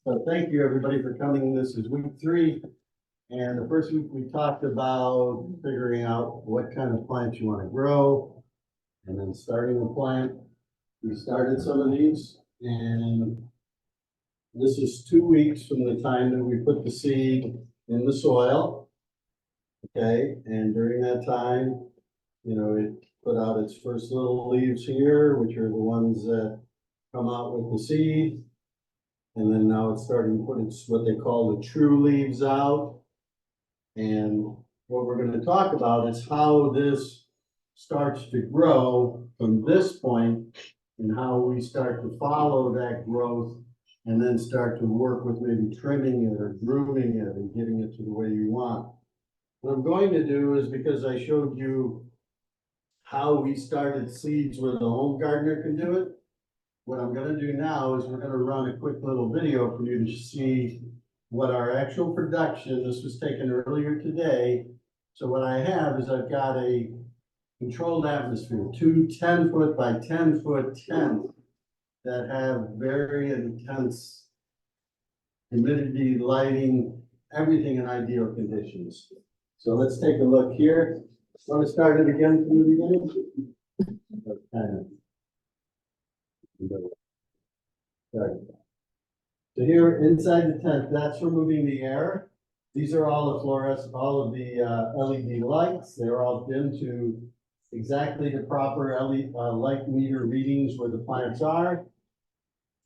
So thank you, everybody, for coming. This is week 3. And the first week we talked about figuring out what kind of plants you want to grow and then starting a plant. We started some of these, and this is 2 weeks from the time that we put the seed in the soil. Okay, and during that time, it put out its first little leaves here, which are the ones that come out with the seed. And then now it's starting to put its what they call the true leaves out. And what we're going to talk about is how this starts to grow from this point and how we start to follow that growth and then start to work with maybe trimming it or grooming it and getting it to the way you want. What I'm going to do is, because I showed you how we started seeds where the home gardener can do it, what I'm going to do now is we're going to run a quick little video for you to see what our actual production, this was taken earlier today. So what I have is I've got a controlled atmosphere, 2 10-foot by 10-foot tents that have very intense humidity, lighting, everything in ideal conditions. So let's take a look here. Want to start it again from the beginning? So here inside the tent, that's removing the air. These are all the all of the LED lights. They're all dimmed to exactly the proper light meter readings where the plants are.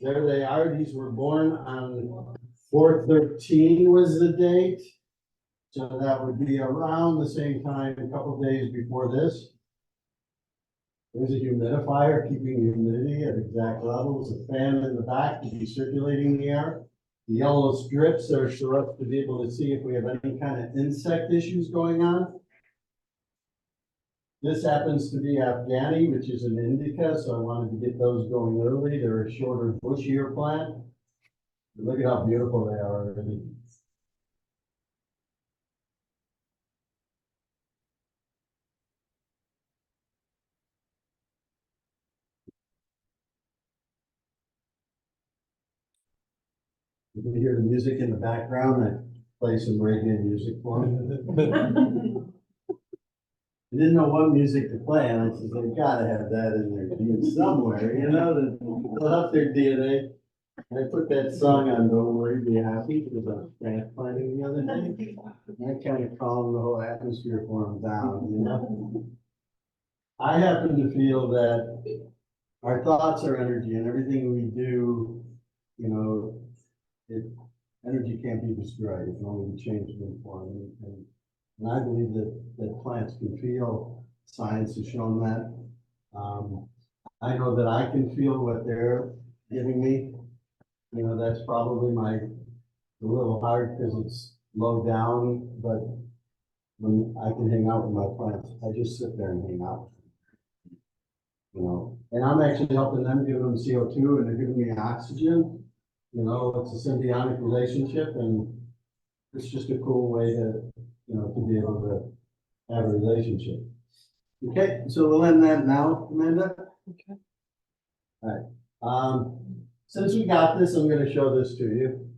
There they are. These were born on 4/13 was the date. So that would be around the same time, a couple days before this. There's a humidifier keeping the humidity at exact levels, a fan in the back to be circulating the air. The yellow strips are for us to be able to see if we have any kind of insect issues going on. This happens to be Afghani, which is an indica, so I wanted to get those going early. They're a shorter, bushier plant. But look at how beautiful they are already. You can hear the music in the background. I play some reggae music for them. I didn't know what music to play, and I said, they gotta have that in their genes somewhere, they'll have their DNA. And I put that song on, Don't Worry, Be Happy, because I was transplanting the other day. That kind of calmed the whole atmosphere for them down, I happen to feel that our thoughts are energy, and everything we do, energy can't be destroyed, it can only be changed in form. And I believe that plants can feel. Science has shown that. I know that I can feel what they're giving me. That's probably a little hard because it's low down, but when I can hang out with my plants, I just sit there and hang out. And I'm actually helping them, giving them CO2, and they're giving me oxygen. It's a symbiotic relationship, and it's just a cool way to be able to have a relationship. Okay, so we'll end that now, Amanda. Okay. All right. Since we got this, I'm going to show this to you.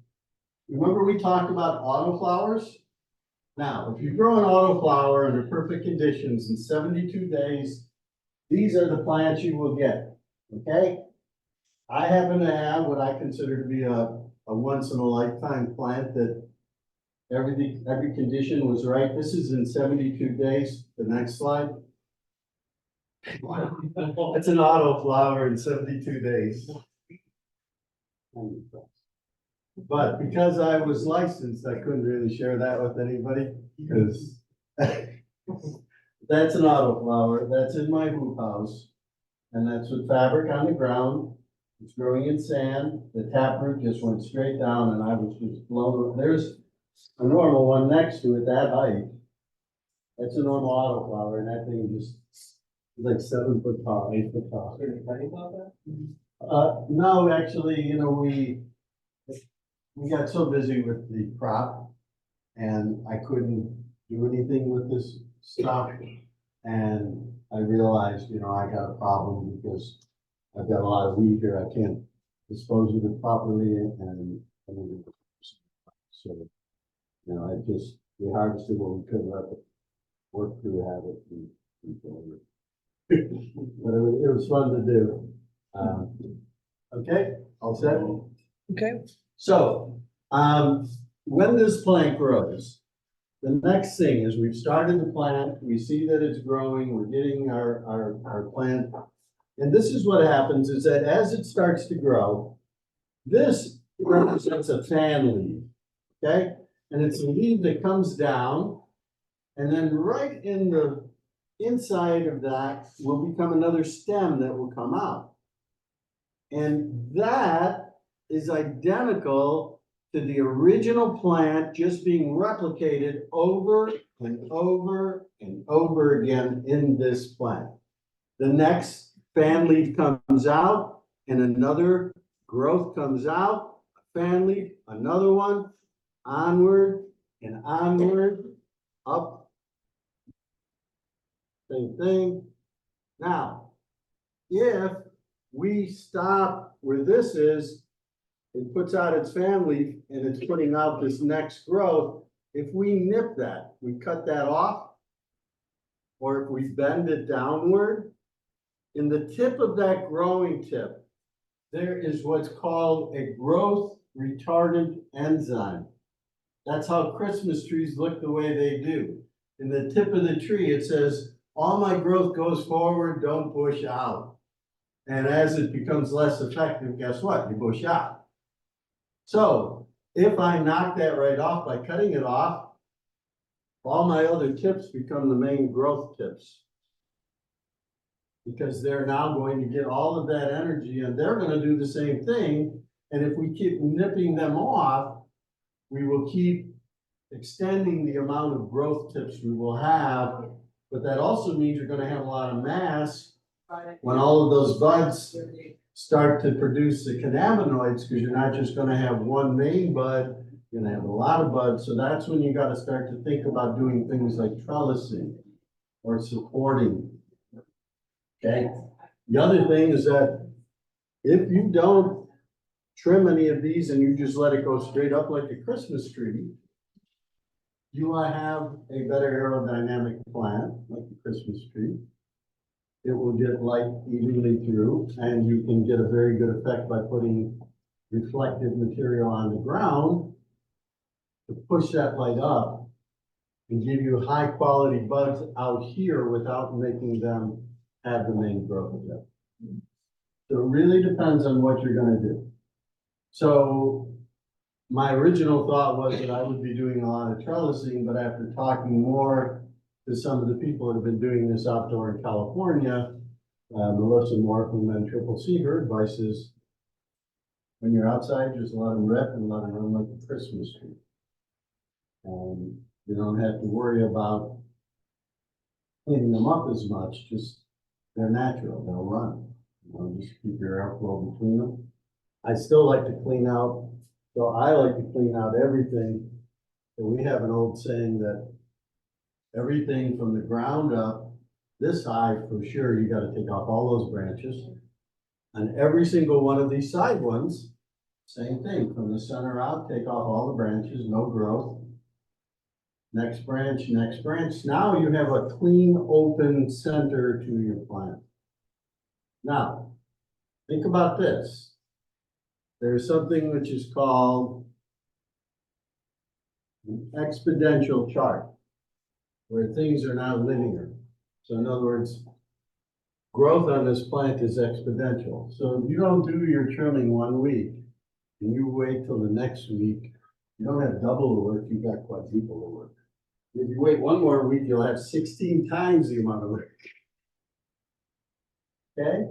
Remember we talked about autoflowers? Now, if you grow an autoflower under perfect conditions in 72 days, these are the plants you will get. Okay? I happen to have what I consider to be a once in a lifetime plant that every condition was right. This is in 72 days. The next slide. Wow. It's an autoflower in 72 days. But because I was licensed, I couldn't really share that with anybody because that's an autoflower. That's in my hoop house. And that's with fabric on the ground. It's growing in sand. The taproot just went straight down and I was just blown. There's a normal one next to it, that height. That's a normal autoflower, and that thing just is like 7 foot tall, 8 foot tall. Are you funny about that? No, actually, we got so busy with the crop and I couldn't do anything with this stuff. And I realized, I got a problem because I've got a lot of weed here. I can't dispose of it properly, and I need to just, we harvested what we could, let the work crew have it. But it was fun to do. Okay, all set? Okay. So, when this plant grows, the next thing is we've started the plant, we see that it's growing, we're getting our plant. And this is what happens is that as it starts to grow, this represents a fan leaf, okay? And it's a leaf that comes down, and then right in the inside of that will become another stem that will come out. And that is identical to the original plant just being replicated over and over and over again in this plant. The next fan leaf comes out and another growth comes out, a fan leaf, another one, onward and onward, up. Same thing. Now, if we stop where this is, it puts out its fan leaf and it's putting out this next growth. If we nip that, we cut that off, or if we bend it downward, in the tip of that growing tip, there is what's called a growth retardant enzyme. That's how Christmas trees look the way they do. In the tip of the tree, it says, all my growth goes forward, don't bush out. And as it becomes less effective, guess what? You bush out. So if I knock that right off by cutting it off, all my other tips become the main growth tips. Because they're now going to get all of that energy and they're going to do the same thing. And if we keep nipping them off, we will keep extending the amount of growth tips we will have. But that also means you're going to have a lot of mass when all of those buds start to produce the cannabinoids, because you're not just going to have one main bud, you're going to have a lot of buds. So that's when you got to start to think about doing things like trellising or supporting. Okay. The other thing is that if you don't trim any of these and you just let it go straight up like a Christmas tree, you will have a better aerodynamic plant like the Christmas tree. It will get light evenly through, and you can get a very good effect by putting reflective material on the ground to push that light up and give you high quality buds out here without making them have the main growth tip. So it really depends on what you're going to do. So my original thought was that I would be doing a lot of trellising, but after talking more to some of the people that have been doing this outdoor in California, Melissa Moore from CCC, her advice is when you're outside, just let them rip and let them run like a Christmas tree. You don't have to worry about cleaning them up as much, just they're natural, they'll run. You know, just keep your airflow between them. I still like to clean out, so I like to clean out everything. So we have an old saying that everything from the ground up, this high for sure, you got to take off all those branches. And every single one of these side ones, same thing, from the center out, take off all the branches, no growth. Next branch, next branch. Now you have a clean, open center to your plant. Now, think about this. There's something which is called an exponential chart, where things are not linear. So in other words, growth on this plant is exponential. So if you don't do your trimming 1 week, and you wait till the next week, you don't have double the work, you've got quadruple the work. If you wait 1 more week, you'll have 16 times the amount of work. Okay?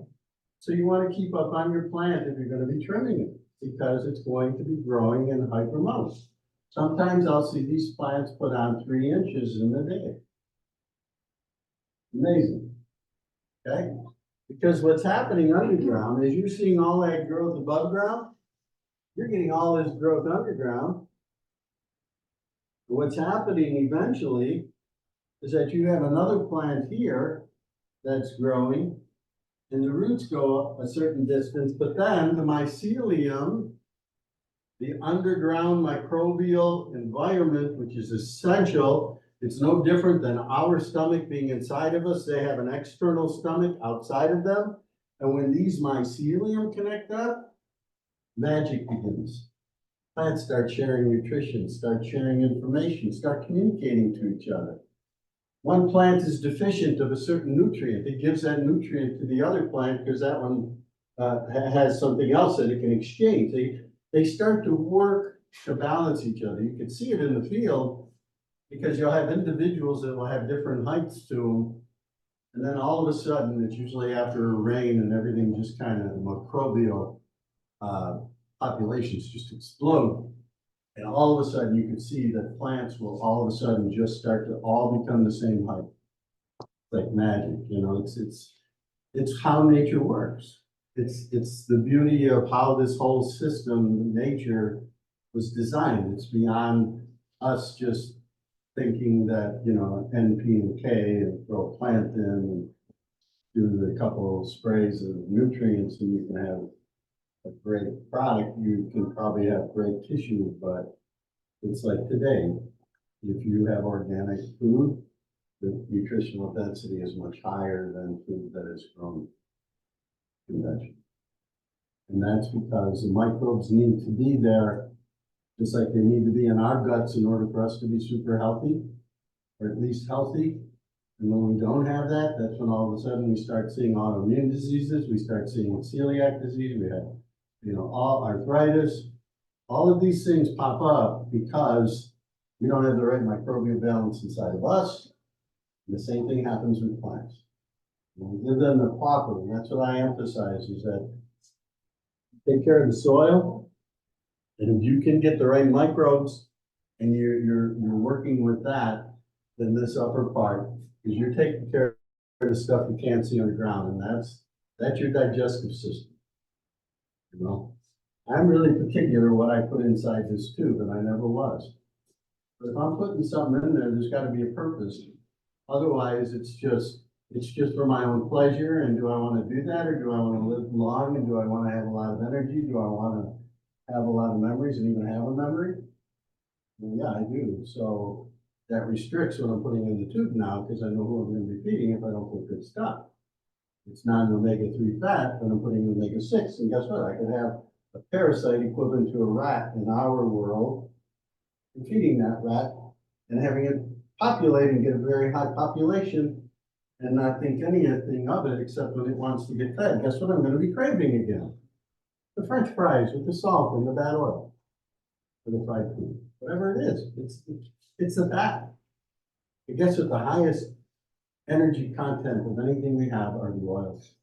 So you want to keep up on your plant if you're going to be trimming it, because it's going to be growing in hypermos. Sometimes I'll see these plants put on 3 inches in a day. Amazing. Okay? Because what's happening underground is you're seeing all that growth above ground. You're getting all this growth underground. What's happening eventually is that you have another plant here that's growing, and the roots go up a certain distance, but then the mycelium the underground microbial environment, which is essential. It's no different than our stomach being inside of us. They have an external stomach outside of them. And when these mycelium connect up, magic begins. Plants start sharing nutrition, start sharing information, start communicating to each other. One plant is deficient of a certain nutrient. It gives that nutrient to the other plant because that one has something else that it can exchange. They start to work to balance each other. You can see it in the field because you'll have individuals that will have different heights to them. And then all of a sudden, it's usually after rain and everything just kind of, the microbial populations just explode. And all of a sudden, you can see that plants will all of a sudden just start to all become the same height. Like magic, you know, it's how nature works. It's the beauty of how this whole system, nature, was designed. It's beyond us just thinking that, you know, N, P, and K and throw a plant in and do the couple of sprays of nutrients and you can have a great product. You can probably have great tissue, but it's like today, if you have organic food, the nutritional density is much higher than food that is grown conventional. And that's because the microbes need to be there, just like they need to be in our guts in order for us to be super healthy, or at least healthy. And when we don't have that, that's when all of a sudden we start seeing autoimmune diseases, we start seeing celiac disease, we have, you know, all arthritis. All of these things pop up because we don't have the right microbial balance inside of us. And the same thing happens with plants. When we give them the proper, and that's what I emphasize, is that take care of the soil. And if you can get the right microbes and you're working with that, then this upper part, because you're taking care of the stuff you can't see on the ground, and that's your digestive system. You know, I'm really particular what I put inside this tube, and I never was. But if I'm putting something in there, there's got to be a purpose. Otherwise, it's just for my own pleasure. And do I want to do that, or do I want to live long, and do I want to have a lot of energy? Do I want to have a lot of memories and even have a memory? Well, yeah, I do. So that restricts what I'm putting in the tube now because I know who I'm going to be feeding if I don't put good stuff. It's not an omega-3 fat, but I'm putting omega-6. And guess what? I could have a parasite equivalent to a rat in our world and feeding that rat and having it populate and get a very high population and not think anything of it except when it wants to get fed. Guess what I'm going to be craving again? The French fries with the salt and the bad oil for the fried food. Whatever it is, it's a fat. It gets at the highest energy content of anything we have are the oils.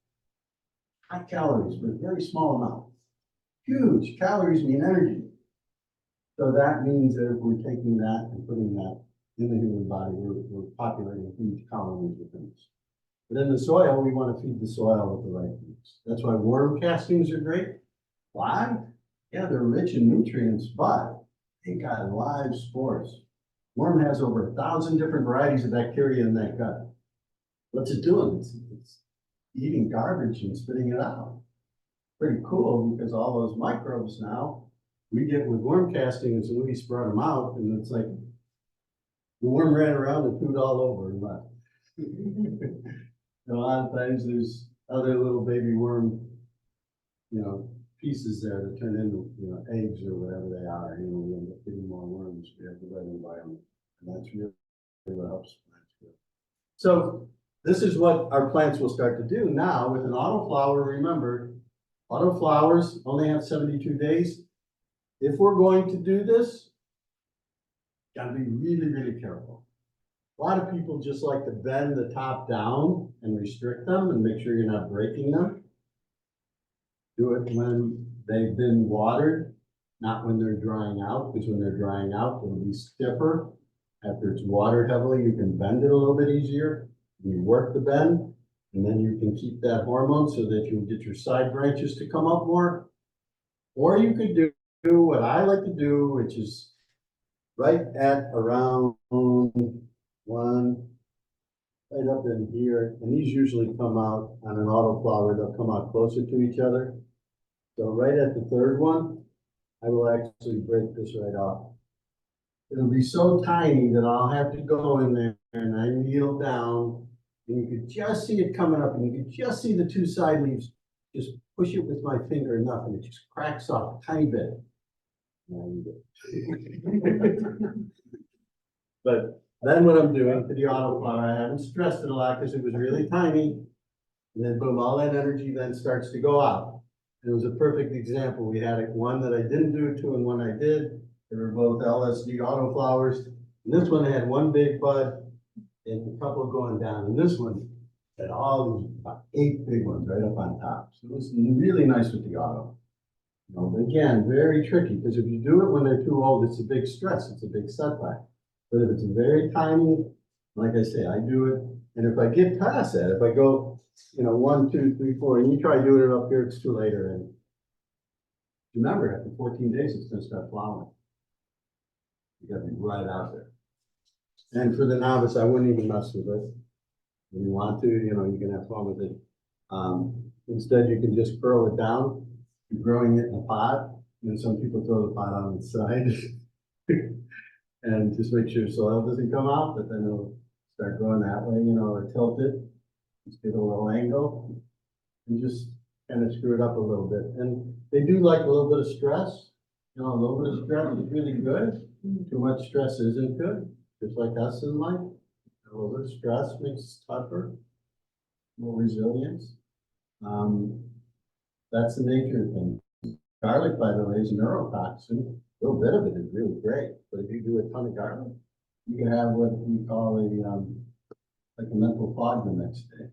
High calories, but a very small amount. Huge calories mean energy. So that means that if we're taking that and putting that in the human body, we're populating huge colonies within us. But in the soil, we want to feed the soil with the right things. That's why worm castings are great. Why? Yeah, they're rich in nutrients, but they got live spores. Worm has over 1,000 different varieties of bacteria in that gut. What's it doing? It's eating garbage and spitting it out. Pretty cool because all those microbes now we get with worm castings and we spread them out, and it's like the worm ran around and pooed all over and left. And a lot of times there's other little baby worm, you know, pieces there that turn into, you know, eggs or whatever they are. You know, we end up getting more worms. We have the right environment, and that's really what helps plants grow. So this is what our plants will start to do now with an autoflower. Remember, autoflowers only have 72 days. If we're going to do this, gotta be really, really careful. A lot of people just like to bend the top down and restrict them and make sure you're not breaking them. Do it when they've been watered, not when they're drying out, because when they're drying out, it'll be stiffer. After it's watered heavily, you can bend it a little bit easier. You work the bend, and then you can keep that hormone so that you'll get your side branches to come up more. Or you could do what I like to do, which is right at around one, right up in here, and these usually come out on an autoflower, they'll come out closer to each other. So right at the third one, I will actually break this right off. It'll be so tiny that I'll have to go in there and I kneel down and you could just see it coming up and you could just see the two side leaves. Just push it with my finger enough and it just cracks off a tiny bit. And but then what I'm doing to the autoflower, I haven't stressed it a lot because it was really tiny. And then boom, all that energy then starts to go out. And it was a perfect example. We had one that I didn't do it to and one I did. They were both LSD autoflowers. And this one had one big bud and a couple going down. And this one had all these, about 8 big ones right up on top. So it was really nice with the auto. You know, but again, very tricky because if you do it when they're too old, it's a big stress. It's a big setback. But if it's very tiny, like I say, I do it. And if I get past that, if I go, you know, 1, 2, 3, 4, and you try doing it up here, it's too late already. Remember, after 14 days, it's going to start flowering. You got to be right out there. And for the novice, I wouldn't even mess with it. If you want to, you know, you can have fun with it. Instead, you can just curl it down. You're growing it in a pot. You know, some people throw the pot on the side. And just make sure soil doesn't come out, but then it'll start growing that way, you know, or tilt it. Just give it a little angle and just kind of screw it up a little bit. And they do like a little bit of stress. You know, a little bit of stress is really good. Too much stress isn't good, just like us in life. A little bit of stress makes us tougher, more resilience. That's the nature of things. Garlic, by the way, is a neurotoxin. A little bit of it is really great, but if you do a ton of garlic, you can have what we call like a mental fog the next day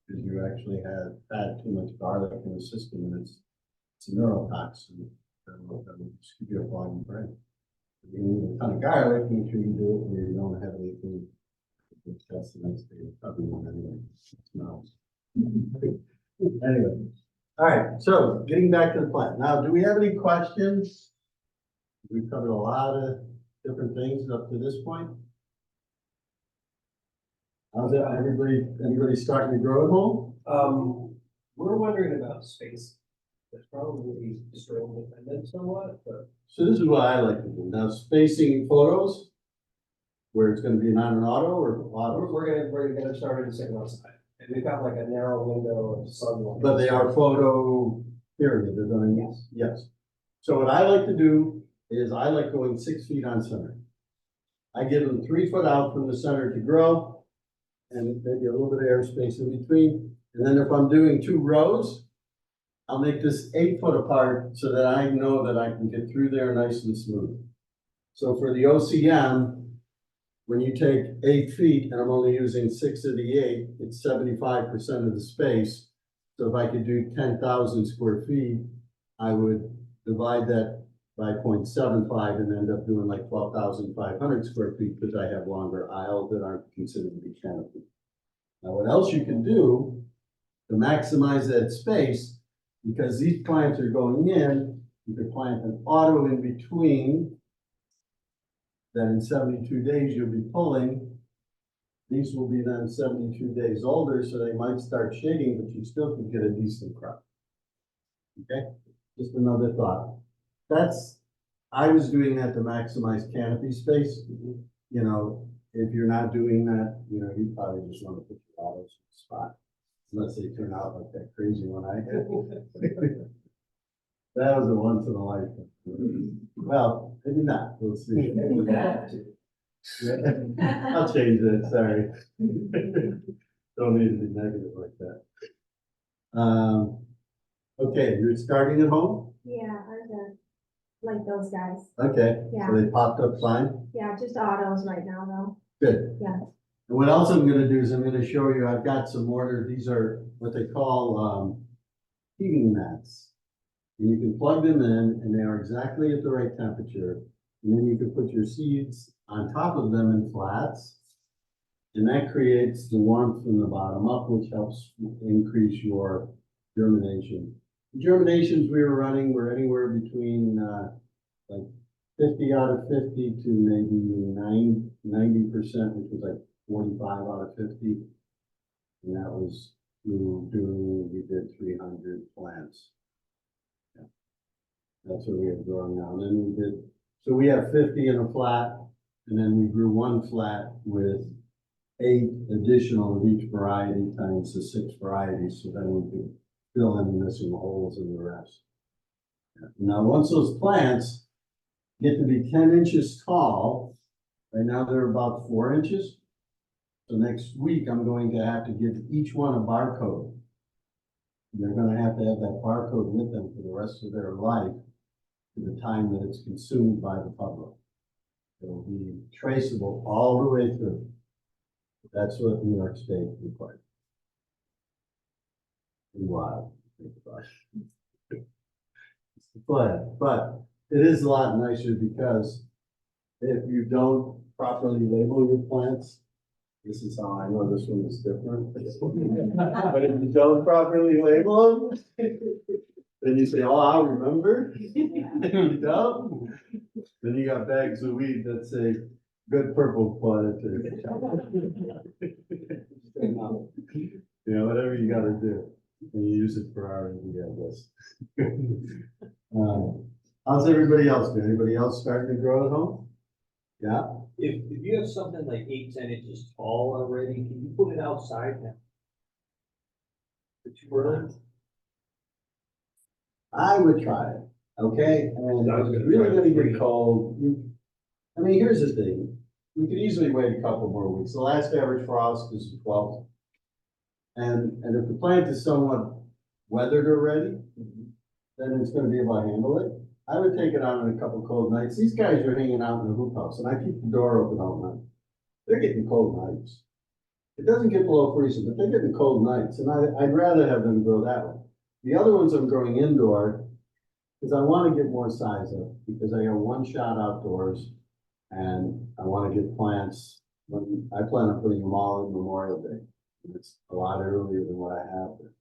because you actually have had too much garlic in the system and it's a neurotoxin that will just give you a foggy brain. If you need a ton of garlic, make sure you do it where you don't have anything that's the next day. Probably won't anyway. Smells. Anyway, all right. So getting back to the plant. Now, do we have any questions? We've covered a lot of different things up to this point. How's it? Everybody starting to grow at home? We're wondering about space. It's probably soil dependent somewhat, but. So this is what I like to do. Now spacing photos, where it's gonna be an on and auto or auto, We're gonna start in the second outside. And we've got like a narrow window of sunlight. but they are photo period. They're gonna, Yes. yes. So what I like to do is I like going 6 feet on center. I give them 3 foot out from the center to grow and maybe a little bit of airspace in between. And then if I'm doing 2 rows, I'll make this 8 foot apart so that I know that I can get through there nice and smooth. So for the OCM, when you take 8 feet and I'm only using 6 of the 8, it's 75% of the space. So if I could do 10,000 square feet, I would divide that by 0.75 and end up doing like 12,500 square feet because I have longer aisles that aren't considered to be canopy. Now, what else you can do to maximize that space, because these plants are going in, you could plant an auto in between. Then in 72 days, you'll be pulling. These will be then 72 days older, so they might start shading, but you still could get a decent crop. Okay, just another thought. I was doing that to maximize canopy space. You know, if you're not doing that, you know, you probably just want to put your autos in the spot. Unless they turn out like that crazy one I had. That was a once in a lifetime. Well, maybe not. We'll see. I'll change that. Sorry. Don't need to be negative like that. Okay, you're starting at home? Yeah, ours are like those guys. Okay, Yeah. so they popped up fine? Yeah, just autos right now though. Good. Yeah. And what else I'm gonna do is I'm gonna show you, I've got some order, these are what they call heating mats. And you can plug them in and they are exactly at the right temperature. And then you can put your seeds on top of them in flats. And that creates the warmth from the bottom up, which helps increase your germination. The germinations we were running were anywhere between like 50 out of 50 to maybe 90%, which was like 45 out of 50. And that was we did 300 plants. Yeah. That's what we have growing now. And then we did, so we have 50 in a flat, and then we grew one flat with 8 additional of each variety times the 6 varieties, so then we could fill in the missing holes in the rest. Now, once those plants get to be 10 inches tall, right now they're about 4 inches. So next week, I'm going to have to give each one a barcode. They're gonna have that barcode with them for the rest of their life, to the time that it's consumed by the public. It'll be traceable all the way through. That's what New York State requires. Wow. But it is a lot nicer because if you don't properly label your plants, this is how I know this one is different. But if you don't properly label them, then you say, oh, I'll remember. You don't, then you got bags of weed that say good purple planted. You know, whatever you gotta do, and you use it for R&D, I guess. How's everybody else doing? Anybody else starting to grow at home? Yeah? If you have something like 8, 10 inches tall already, can you put it outside now? Is it too early? I would try it, okay? And I was if it's gonna really try gonna it get free. cold, I mean, here's the thing. We could easily wait a couple more weeks. The last average frost is the 12th. And if the plant is somewhat weathered already, then it's gonna be able to handle it. I would take it on in a couple cold nights. These guys are hanging out in the hoop house, and I keep the door open all night. They're getting cold nights. It doesn't get below freezing, but they're getting cold nights, and I'd rather have them grow that way. The other ones I'm growing indoor, because I want to get more size up, because I got one shot outdoors, and I want to get plants. I plan on putting them all in Memorial Day. It's a lot earlier than what I have there.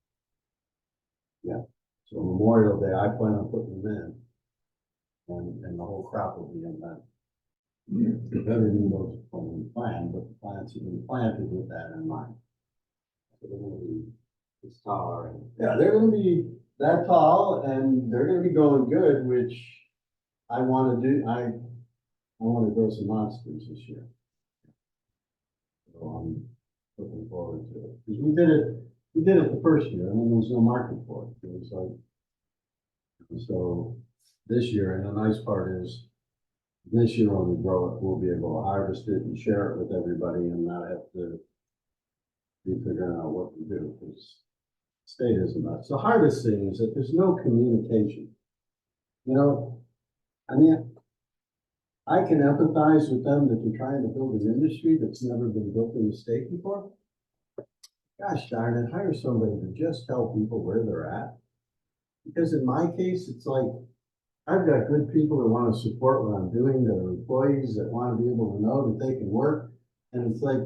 Yeah, so Memorial Day, I plan on putting them in. And the whole crop will be in that. If everything goes according to plan, but the plants have been planted with that in mind. So they're gonna be, it's tall already. Yeah, they're gonna be that tall and they're gonna be going good, which I wanna do, I wanna grow some monsters this year. So I'm looking forward to it, because we did it the first year and then there was no market for it. It was like, so this year, and the nice part is, this year when we grow it, we'll be able to harvest it and share it with everybody and not have to be figuring out what to do, because state isn't much. The hardest thing is that there's no communication. You know, I mean, I can empathize with them that they're trying to build an industry that's never been built in the state before. Gosh darn it, hire somebody to just tell people where they're at. Because in my case, it's like, I've got good people that want to support what I'm doing, that are employees that want to be able to know that they can work. And it's like,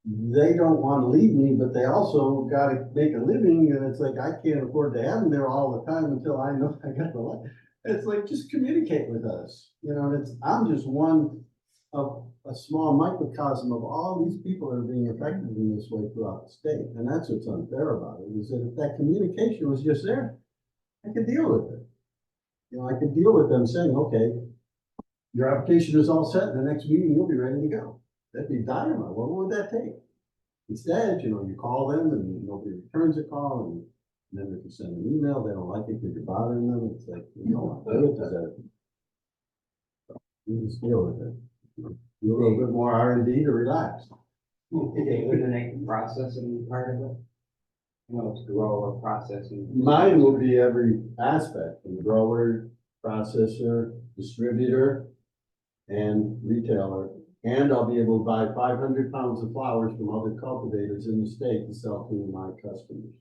they don't want to leave me, but they also got to make a living. And it's like, I can't afford to have them there all the time until I know I got the life. It's like, just communicate with us. You know, and I'm just one of a small microcosm of all these people that are being affected in this way throughout the state. And that's what's unfair about it, is that if that communication was just there, I could deal with it. You know, I could deal with them saying, okay, your application is all set, in the next meeting, you'll be ready to go. That'd be dynamite. What would that take? Instead, you know, you call them and nobody returns a call, and then they can send an email, they don't like it because you're bothering them. It's like, you know, you just deal with it. Do a little bit more R&D to relax. Okay, eliminate the processing part of it? You know, it's grower, processing. Mine will be every aspect, from grower, processor, distributor, and retailer. And I'll be able to buy 500 pounds of flowers from other cultivators in the state to sell to my customers.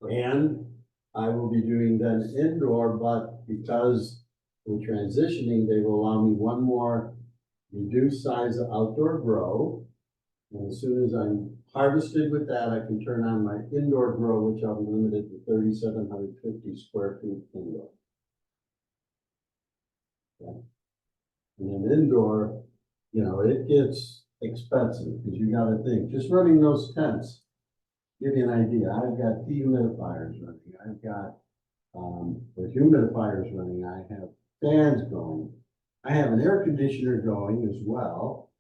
And I will be doing them indoor, but because we're transitioning, they will allow me one more reduced size outdoor grow. And as soon as I'm harvested with that, I can turn on my indoor grow, which I'll be limited to 3,750 square feet indoor. Okay. And then indoor, you know, it gets expensive because you got to think, just running those tents give you an idea, I've got dehumidifiers running, I've got, the humidifiers running, I have fans going. I have an air conditioner going as well.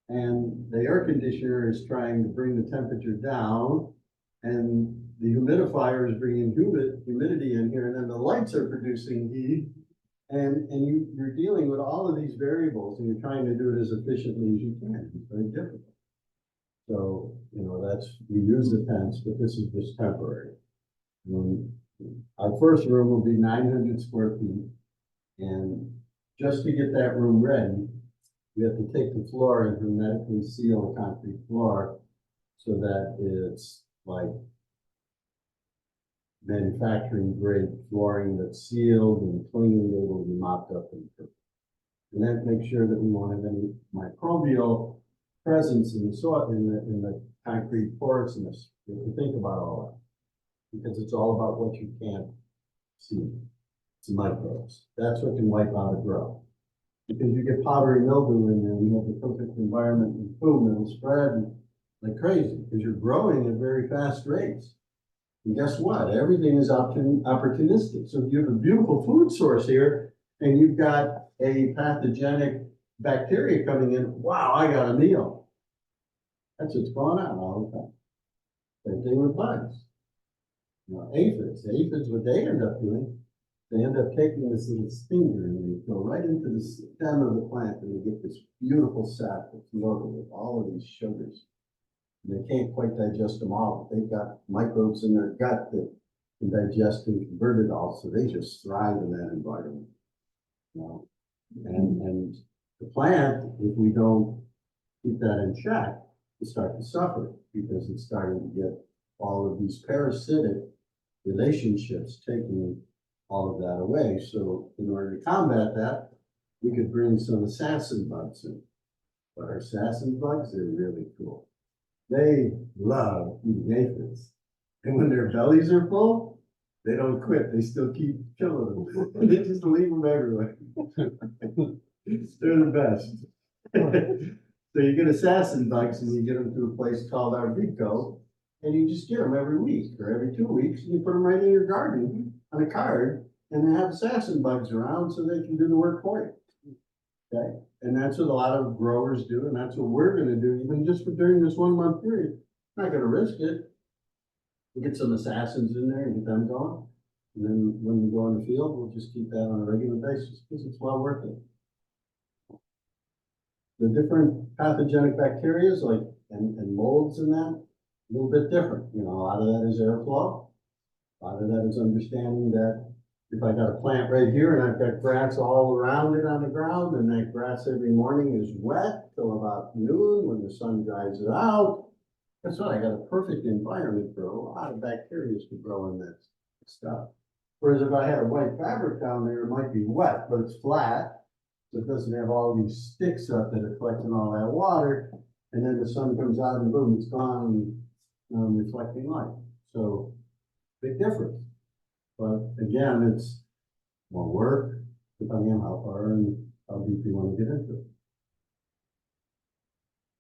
And the air conditioner is trying to bring the temperature down. And the humidifier is bringing humidity in here, and then the lights are producing heat. And you're dealing with all of these variables, and you're trying to do it as efficiently as you can. It's very difficult. So, we use the tents, but this is just temporary. Our first room will be 900 square feet. And just to get that room ready, we have to take the floor and hermetically seal the concrete floor so that it's like manufacturing grade flooring that's sealed and clean, able to be mopped up and that makes sure that we won't have any microbial presence in the soil, in the concrete porousness. You have to think about all that because it's all about what you can't see. It's microbes. That's what can wipe out a grow. Because you get powdery mildew in there and you have the perfect environment and boom, it'll spread like crazy because you're growing at very fast rates. And guess what? Everything is opportunistic. So if you have a beautiful food source here and you've got a pathogenic bacteria coming in, wow, I got a meal. That's what's going on all the time. Same thing with bugs. Aphids. Aphids, what they end up doing, they end up taking this little stinger and they go right into the stem of the plant and they get this beautiful sap that's loaded with all of these sugars. And they can't quite digest them all. They've got microbes in their gut that can digest and convert it all, so they just thrive in that environment. And the plant, if we don't keep that in check, will start to suffer because it's starting to get all of these parasitic relationships taking all of that away. So in order to combat that, we could bring some assassin bugs in. But our assassin bugs are really cool. They love eating aphids. And when their bellies are full, they don't quit. They still keep killing them. They just leave them everywhere. They're the best. So you get assassin bugs and you get them to a place called Arvico, and you just get them every week or every 2 weeks, and you put them right in your garden on a card, and they have assassin bugs around so they can do the work for you. Okay, and that's what a lot of growers do, and that's what we're going to do, even just for during this 1 month period. I'm not going to risk it. We'll get some assassins in there and get them going, and then when we go in the field, we'll just keep that on a regular basis because it's well worth it. The different pathogenic bacteria, like and molds in that, a little bit different. A lot of that is airflow. A lot of that is understanding that if I got a plant right here and I've got grass all around it on the ground, and that grass every morning is wet till about noon when the sun dries it out, guess what? I got a perfect environment for a lot of bacteria to grow in that stuff. Whereas if I had a white fabric down there, it might be wet, but it's flat. So it doesn't have all these sticks up that are collecting all that water. And then the sun comes out and boom, it's gone and reflecting light. So big difference. But again, it's more work, depending on how far and how deep you want to get into it.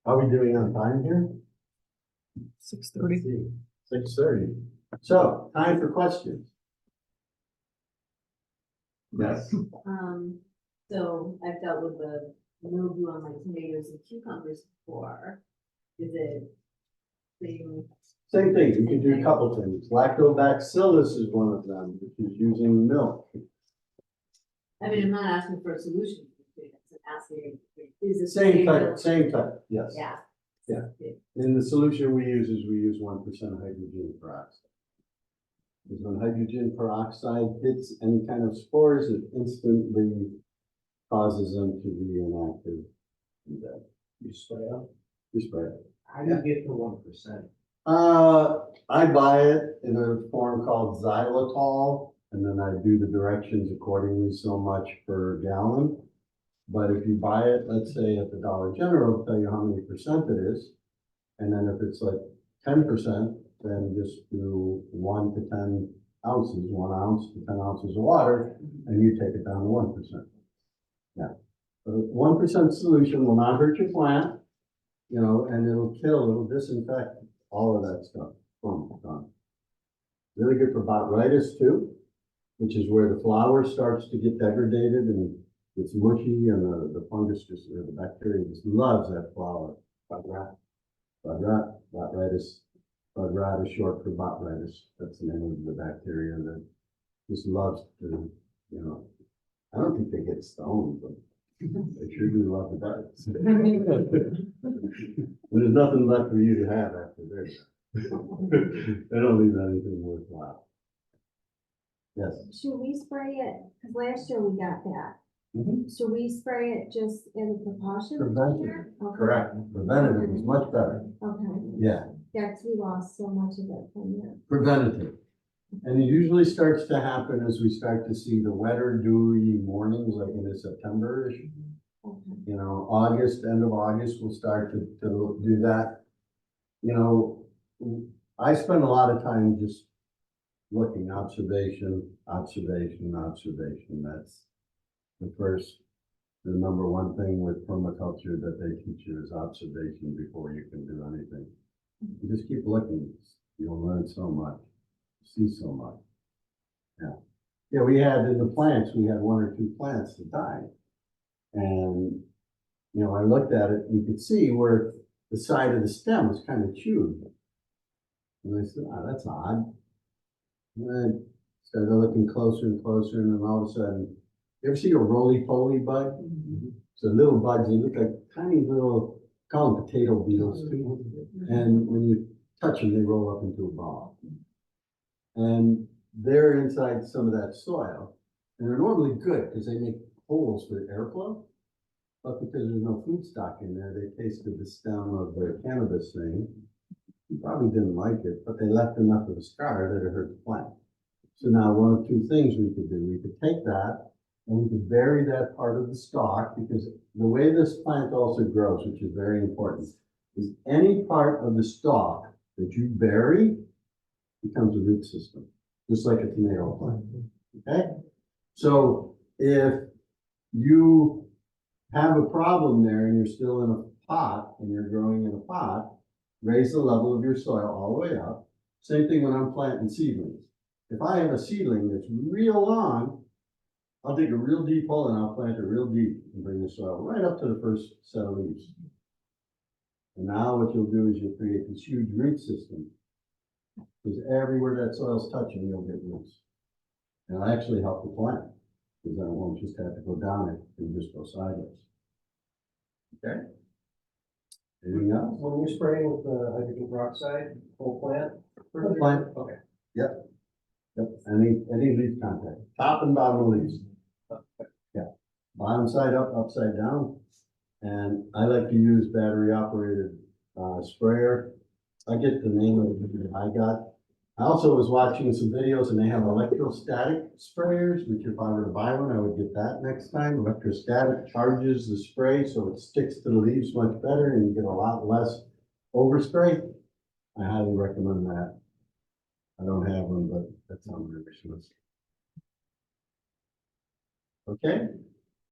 How are we doing on time here? 6:30. 6:30. So, time for questions. Yes. So I've dealt with the mildew on my tomatoes and cucumbers before. Is it Same thing. You can do a couple things. Lactobacillus is one of them, which is using milk. I mean, I'm not asking for a solution. I'm asking, is it? Same type, yes. Yeah. Yeah. And the solution we use is we use 1% hydrogen peroxide. Because when hydrogen peroxide hits any kind of spores, it instantly causes them to be inactive and dead. You spray out? You spray it. How do you get to 1%? I buy it in a form called xylitol, and then I do the directions accordingly, so much per gallon. But if you buy it, let's say at the Dollar General, it'll tell you how many percent it is. And then if it's like 10%, then just do 1 to 10 ounces, 1 ounce to 10 ounces of water, and you take it down to 1%. Yeah. So 1% solution will not hurt your plant, and it'll disinfect all of that stuff. boom, done. Really good for botrytis too, which is where the flower starts to get degraded and it's mushy and the fungus just, or the bacteria just loves that flower. Bud rot is short for botrytis. That's the name of the bacteria that just loves to, you know, I don't think they get stoned, but they sure do love the buds. There's nothing left for you to have after this. They don't leave anything worthwhile. Yes. Should we spray it, cause last year we got that, Mhm. should we spray it just in precaution? Prevention. Okay. Correct. Preventative is much better. Okay, Yeah, yeah, 'cause we lost so much of it from there. preventative. And it usually starts to happen as we start to see the wetter, dewy mornings, like in September-ish. Okay. You know, August, end of August, we'll start to do that. You know, I spend a lot of time just looking, observation. That's the number one thing with permaculture that they teach you is observation before you can do anything. You just keep looking, you'll learn so much, see so much. Yeah. Yeah, we had in the plants, we had 1 or 2 plants that died. And, you know, I looked at it, you could see where the side of the stem was kind of chewed. And I said, oh, that's odd. And I started looking closer and closer, and then all of a sudden, you ever see a roly-poly bud? So little buds, they look like tiny little, call them potato beetles too. And when you touch them, they roll up into a ball. And they're inside some of that soil. And they're normally good because they make holes for airflow. But because there's no food stock in there, they tasted the stem of the cannabis thing. You probably didn't like it, but they left enough of a scar that it hurt the plant. So now one of 2 things we could do. We could take that and we could bury that part of the stalk, because the way this plant also grows, which is very important, is any part of the stalk that you bury becomes a root system, just like a tomato plant, okay? So if you have a problem there and you're still in a pot and you're growing in a pot, raise the level of your soil all the way up. Same thing when I'm planting seedlings. If I have a seedling that's real long, I'll dig a real deep hole and I'll plant it real deep and bring the soil right up to the first set of leaves. And now what you'll do is you'll create this huge root system, because everywhere that soil's touching, you'll get roots. And it'll actually help the plant, because then it won't just have to go down it, it'll just go sideways. Okay? Anything else? When you're spraying with the hydrogen peroxide, whole plant? Whole plant. Okay. Yep, any leaf contact, top and bottom of leaves. Yeah, bottom side up, upside down. And I like to use battery operated sprayer. I get the name of it I got. I also was watching some videos and they have electrostatic sprayers, which if I were to buy one, I would get that next time. Electrostatic charges the spray so it sticks to the leaves much better and you get a lot less overspray. I highly recommend that. I don't have one, but that's on my wish list. Okay,